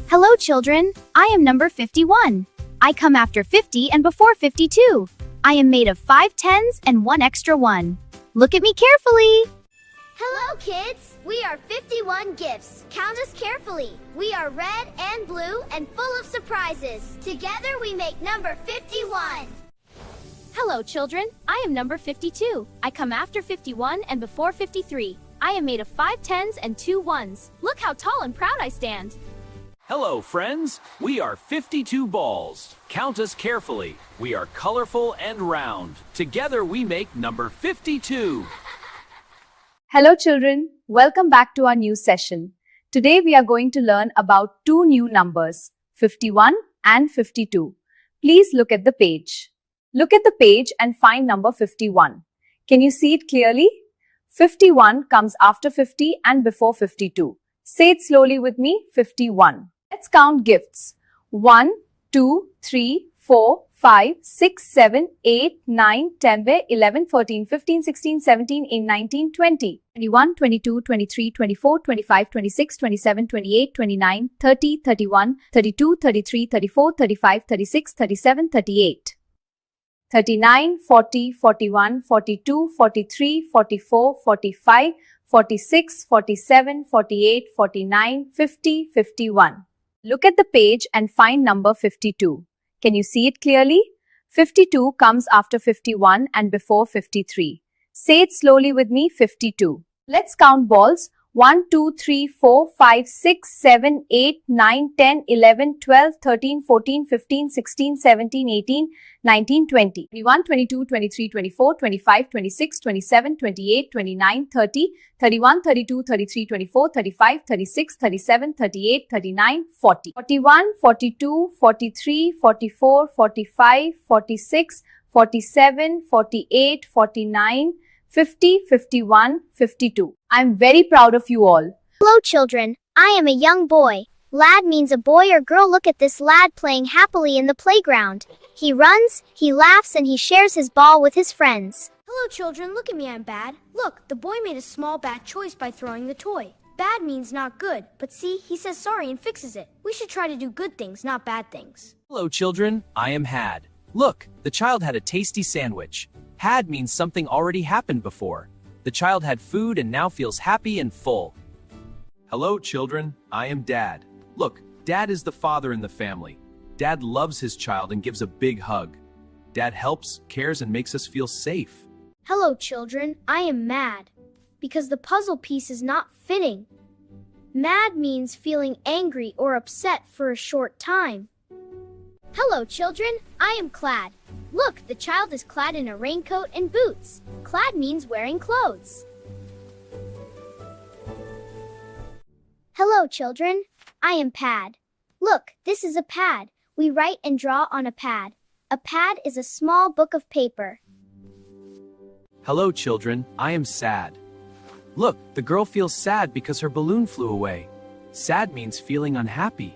Hello children, I am number 51. I come after 50 and before 52. I am made of 5 tens and 1 extra 1. Look at me carefully. Hello kids, we are 51 gifts. Count us carefully. We are red and blue and full of surprises. Together we make number 51. Hello children, I am number 52. I come after 51 and before 53. I am made of 5 tens and 2 ones. Look how tall and proud I stand. Hello, friends. We are 52 balls. Count us carefully. We are colorful and round. Together we make number 52. Hello children, welcome back to our new session. Today we are going to learn about two new numbers, 51 and 52. Please look at the page. Look at the page and find number 51. Can you see it clearly? 51 comes after 50 and before 52. Say it slowly with me, 51. Let's count gifts. 1, 2, 3, 4, 5, 6, 7, 8, 9, 10, 11, 13, 15, 16, 17, 18, 19, 20, 21, 22, 23, 24, 25, 26, 27, 28, 29, 30, 31, 32, 33, 34, 35, 36, 37, 38. 39, 40, 41, 42, 43, 44, 45, 46, 47, 48, 49, 50, 51. Look at the page and find number 52. Can you see it clearly? 52 comes after 51 and before 53. Say it slowly with me, 52. Let's count balls. 1, 2, 3, 4, 5, 6, 7, 8, 9, 10, 11, 12, 13, 14, 15, 16, 17, 18, 19, 20, 21, 22, 23, 24, 25, 26, 27, 28, 29, 30, 31, 32, 33, 24, 35, 36, 37, 38, 39, 40, 41, 42, 43, 44, 45, 46, 47, 48, 49, 50, 51, 52. I'm very proud of you all. Hello children, I am a young boy. Lad means a boy or girl. Look at this lad playing happily in the playground. He runs, he laughs, and he shares his ball with his friends. Hello children, look at me, I'm bad. Look, the boy made a small bad choice by throwing the toy. Bad means not good, but see, he says sorry and fixes it. We should try to do good things, not bad things. Hello, children. I am Had. Look, the child had a tasty sandwich. Had means something already happened before. The child had food and now feels happy and full. Hello, children. I am Dad. Look, Dad is the father in the family. Dad loves his child and gives a big hug. Dad helps, cares, and makes us feel safe. Hello children, I am mad. Because the puzzle piece is not fitting. Mad means feeling angry or upset for a short time. Hello children, I am Clad. Look, the child is clad in a raincoat and boots. Clad means wearing clothes. Hello children, I am Pad. Look, this is a pad. We write and draw on a pad. A pad is a small book of paper. Hello, children. I am Sad. Look, the girl feels sad because her balloon flew away. Sad means feeling unhappy.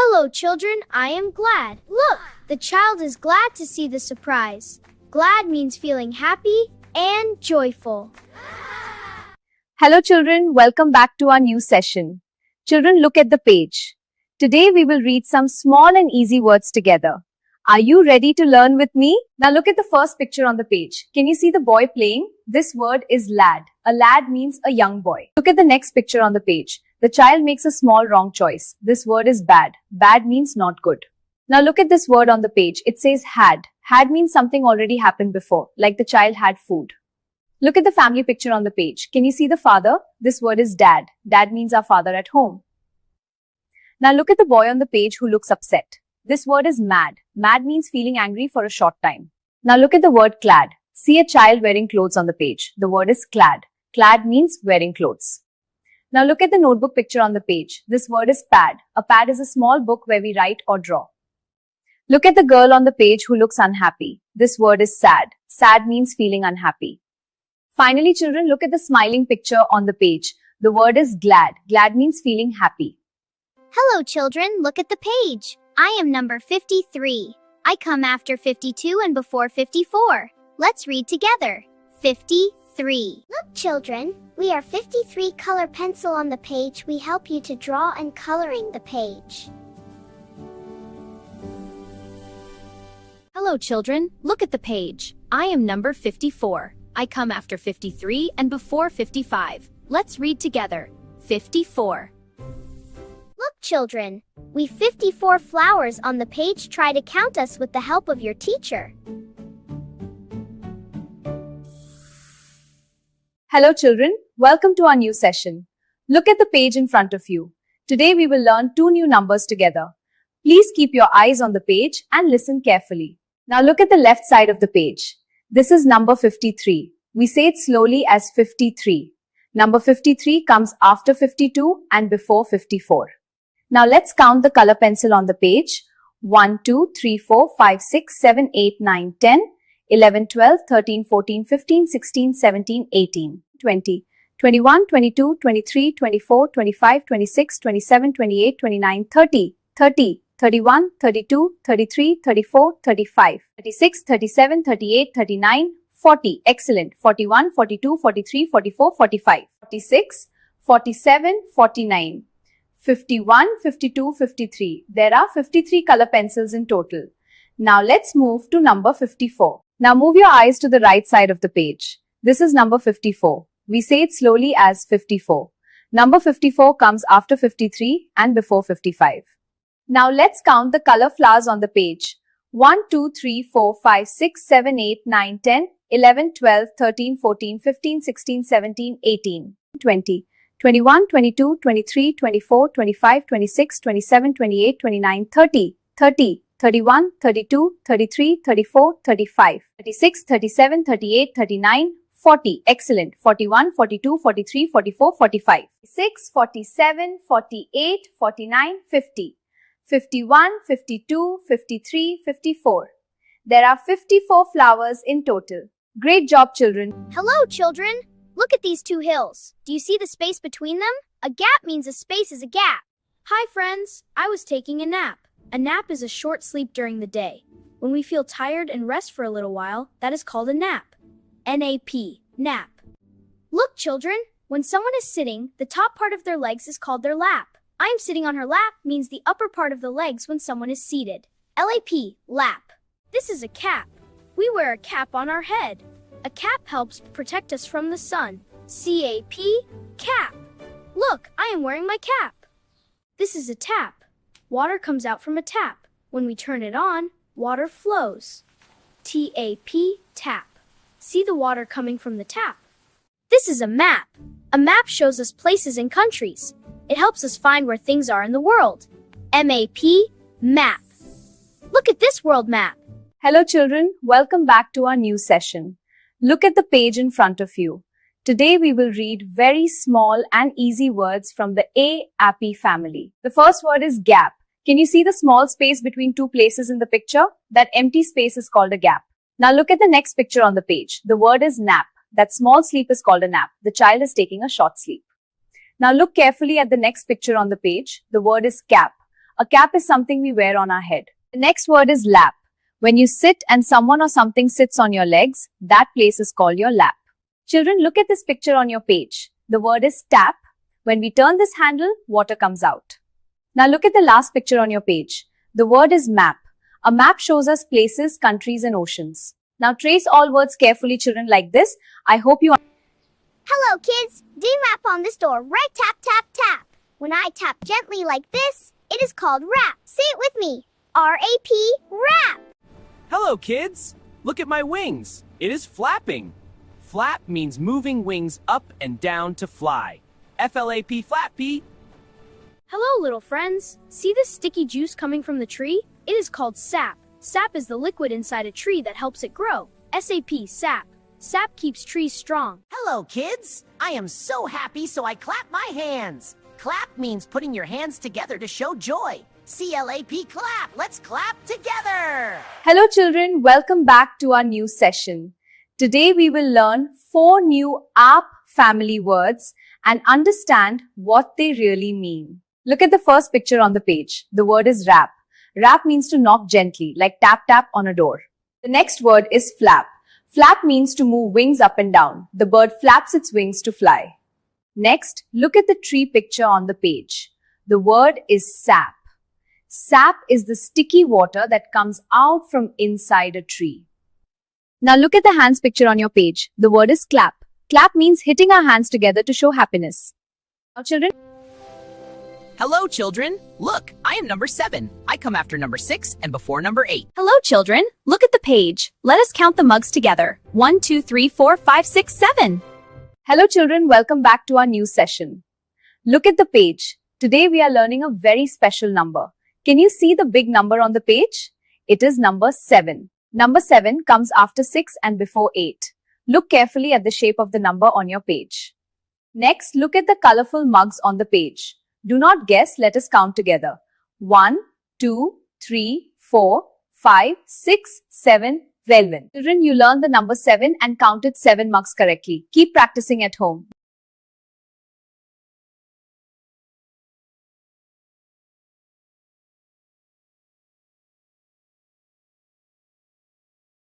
Hello children, I am Glad. Look, the child is glad to see the surprise. Glad means feeling happy and joyful. Hello children, welcome back to our new session. Children, look at the page. Today we will read some small and easy words together. Are you ready to learn with me? Now look at the first picture on the page. Can you see the boy playing? This word is lad. A lad means a young boy. Look at the next picture on the page. The child makes a small wrong choice. This word is bad. Bad means not good. Now look at this word on the page. It says had. Had means something already happened before, like the child had food. Look at the family picture on the page. Can you see the father? This word is dad. Dad means our father at home. Now look at the boy on the page who looks upset. This word is mad. Mad means feeling angry for a short time. Now look at the word clad. See a child wearing clothes on the page. The word is clad. Clad means wearing clothes. Now look at the notebook picture on the page. This word is pad. A pad is a small book where we write or draw. Look at the girl on the page who looks unhappy. This word is sad. Sad means feeling unhappy. Finally, children, look at the smiling picture on the page. The word is glad. Glad means feeling happy. Hello children, look at the page. I am number 53. I come after 52 and before 54. Let's read together. 53. 53. Look, children, we are 53 color pencil on the page. We help you to draw and coloring the page. Hello, children. Look at the page. I am number 54. I come after 53 and before 55. Let's read together. 54. Look, children, we 54 flowers on the page. Try to count us with the help of your teacher. Hello children, welcome to our new session. Look at the page in front of you. Today we will learn two new numbers together. Please keep your eyes on the page and listen carefully. Now look at the left side of the page. This is number 53. We say it slowly as 53. Number 53 comes after 52 and before 54. Now let's count the color pencil on the page. 1, 2, 3, 4, 5, 6, 7, 8, 9, 10. 11, 12, 13, 14, 15, 16, 17, 18, 20, 21, 22, 23, 24, 25, 26, 27, 28, 29, 30, 30, 31, 32, 33, 34, 35, 36, 37, 38, 39, 40. Excellent. 41, 42, 43, 44, 45, 46, 47, 49, 51, 52, 53. There are 53 color pencils in total. Now let's move to number 54. Now move your eyes to the right side of the page. This is number 54. We say it slowly as 54. Number 54 comes after 53 and before 55. Now let's count the color flowers on the page. 1, 2, 3, 4, 5, 6, 7, 8, 9, 10, 11, 12, 13, 14, 15, 16, 17, 18, 20, 21, 22, 23, 24, 25, 26, 27, 28, 29, 30, 30. 31, 32, 33, 34, 35, 36, 37, 38, 39, 40. Excellent. 41, 42, 43, 44, 45, 46, 47, 48, 49, 50, 51, 52, 53, 54. There are 54 flowers in total. Great job, children. Hello, children. Look at these two hills. Do you see the space between them? A gap means a space is a gap. Hi, friends. I was taking a nap. A nap is a short sleep during the day. When we feel tired and rest for a little while, that is called a nap. N-A-P, nap. Look, children, when someone is sitting, the top part of their legs is called their lap. I am sitting on her lap means the upper part of the legs when someone is seated. L-A-P, lap. This is a cap. We wear a cap on our head. A cap helps protect us from the sun. C-A-P, cap. Look, I am wearing my cap. This is a tap. Water comes out from a tap. When we turn it on, water flows. T-A-P, tap. See the water coming from the tap. This is a map. A map shows us places and countries. It helps us find where things are in the world. M-A-P, map. Look at this world map. Hello children, welcome back to our new session. Look at the page in front of you. Today we will read very small and easy words from the A-appy family. The first word is gap. Can you see the small space between two places in the picture? That empty space is called a gap. Now look at the next picture on the page. The word is nap. That small sleep is called a nap. The child is taking a short sleep. Now look carefully at the next picture on the page. The word is cap. A cap is something we wear on our head. The next word is lap. When you sit and someone or something sits on your legs, that place is called your lap. Children, look at this picture on your page. The word is tap. When we turn this handle, water comes out. Now look at the last picture on your page. The word is map. A map shows us places, countries and oceans. Now trace all words carefully, children, like this. I hope you Hello, kids. Do map on this door. Right tap, tap, tap. When I tap gently like this, it is called rap. Say it with me. R-A-P, rap. Hello, kids. Look at my wings. It is flapping. Flap means moving wings up and down to fly. F-L-A-P, flappy. Hello, little friends. See this sticky juice coming from the tree? It is called sap. Sap is the liquid inside a tree that helps it grow. S-A-P, sap. Sap keeps trees strong. Hello, kids. I am so happy, so I clap my hands. Clap means putting your hands together to show joy. C-L-A-P, clap. Let's clap together. Hello children, welcome back to our new session. Today we will learn 4 new aap family words and understand what they really mean. Look at the first picture on the page. The word is rap. Rap means to knock gently, like tap tap on a door. The next word is flap. Flap means to move wings up and down. The bird flaps its wings to fly. Next, look at the tree picture on the page. The word is sap. Sap is the sticky water that comes out from inside a tree. Now look at the hands picture on your page. The word is clap. Clap means hitting our hands together to show happiness. Now children. Hello, children. Look, I am number 7. I come after number 6 and before number 8. Hello, children. Look at the page. Let us count the mugs together. 1, 2, 3, 4, 5, 6, 7. Hello children, welcome back to our new session. Look at the page. Today we are learning a very special number. Can you see the big number on the page? It is number 7. Number 7 comes after 6 and before 8. Look carefully at the shape of the number on your page. Next, look at the colorful mugs on the page. Do not guess, let us count together. 1, 2, 3, 4, 5, 6, 7, 11. Children, you learned the number 7 and counted 7 mugs correctly. Keep practicing at home.